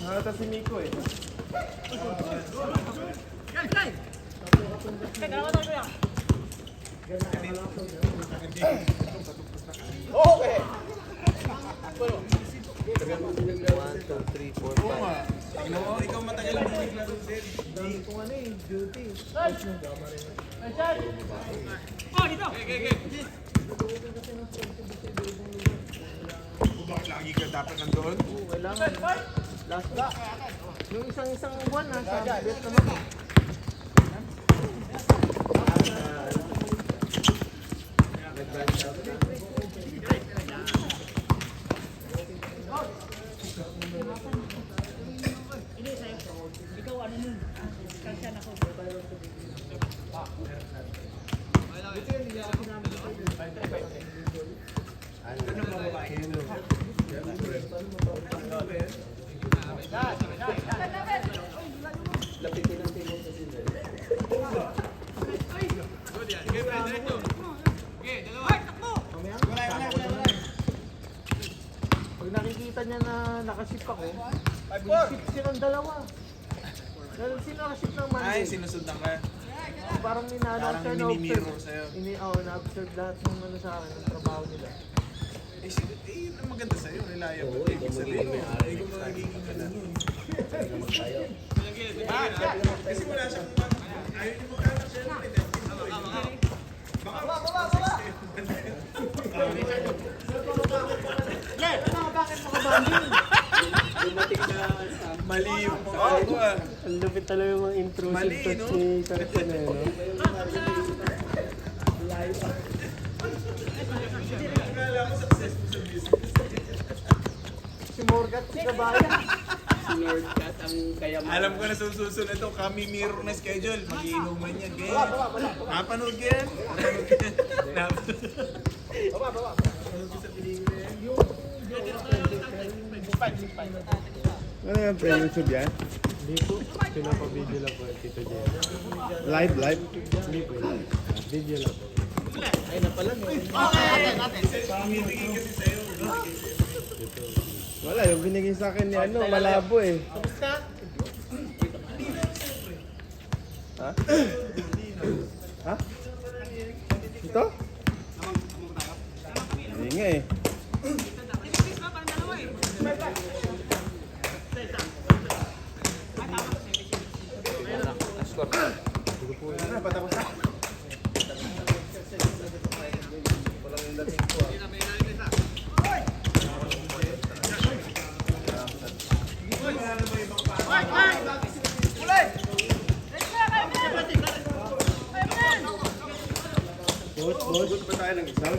Nakata si Miko eh. Okay! 1, 2, 3, 4, 5. Ikaw matagal ang naglaro din. Dami kong ano eh, duty. Bakit lagi ka dapat nandoon? Oo, kailangan. Last ba? Yung isang buwan na, sa bet naman. Pag nakikita niya na nakaship ako, ship silang dalawa. Dahil sino nakaship ng Monday? Ay, sinusundan ka. Parang Parang mini-mirror sa'yo. na-observe lahat ng ano sa akin, ng trabaho nila. Yun ang maganda sa'yo, reliable. Ibig sabihin, hindi ko magiging ka na. Kasi wala siyang ayaw niyo magkakanak siya. Bakit makabanding? Mali yung mukha ko ah. Ang lupit talaga yung mga intrusive Mali, thoughts no? ni Carson eh, no? Akala ko successful sa business. Si Morgat, si Kabayan. Si Lord Cat ang kaya mo. Alam ko na sa susunod ito, kami mirror na schedule. Mag-iinuman yan. Kaya, napanood ko yan. Napanood ko yan. Napanood ko sa pelikula yan. Ano yung pre-YouTube yan? Hindi po, pinapabideo lang po Tito Jen. Live? Hindi po, video lang po. Ay, napala mo. Pangibigay kasi sa'yo. Wala, yung binigay sa akin ni ano, malabo eh. Ha? Ha? Ito? Hindi nga eh. Patapos na. Boss, ba tayo ng isang?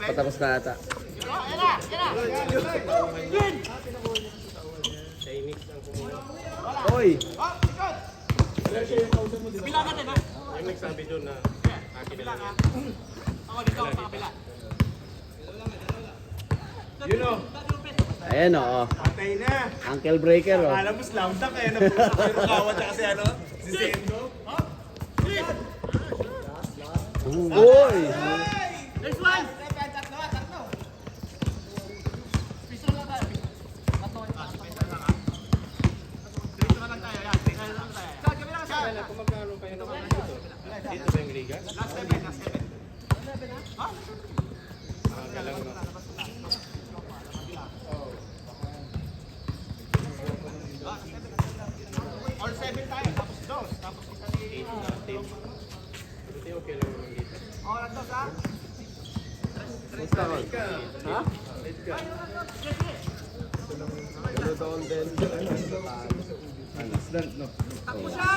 Patapos na ata. Oy! Yun o, Ayan o. patay na. Ankle breaker o. Alam mo, slam dunk kaya napuso ko yung kawat niya kasi ano, si Sendo. Uy! All 7 tayo, tapos dos, tapos isa ni 8 okay lang naman dito. Oh, nagdos ha? Basta ko. Ha? Doon din. Ano? No.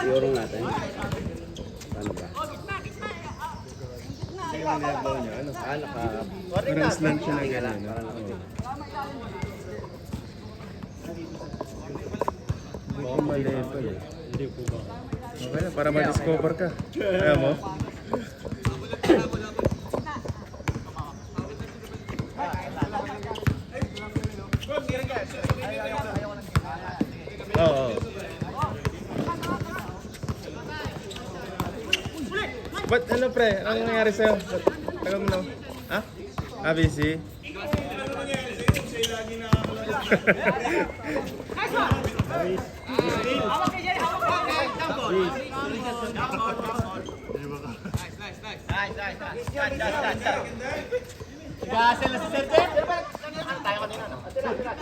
Iurong natin. Ano ba? yung elbow niya. Ano? Parang slant siya na gano'n. Oo. Mukhang mali pa eh. Okay na, para ma-discover ka. Kaya mo? Oo. Ba't ano pre? Anong nangyari sa'yo? Ba't tagal mo na? Ha? ABC?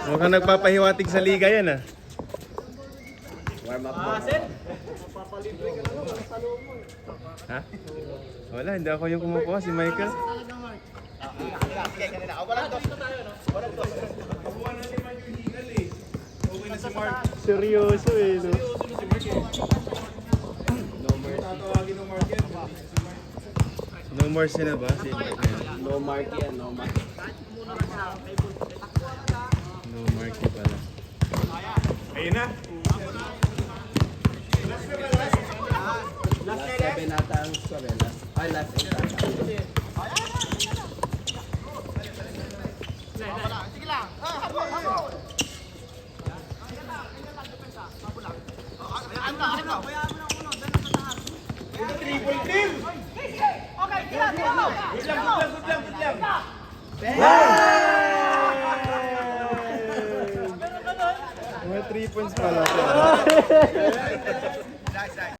Mukhang nagpapahiwatig sa liga yan ah. Warm up mo. Ha? Wala, hindi ako yung kumukuha, si Michael. Okay na si Mark. Seryoso eh, no? Tatawagin ng Mark yan. No mercy na ba si Michael? No mark yan, no mark. No mercy pala. Ayun na. Last 7 ata ang Sorella. Ay, last 8 ata. Triple team! May 3 points pala siya.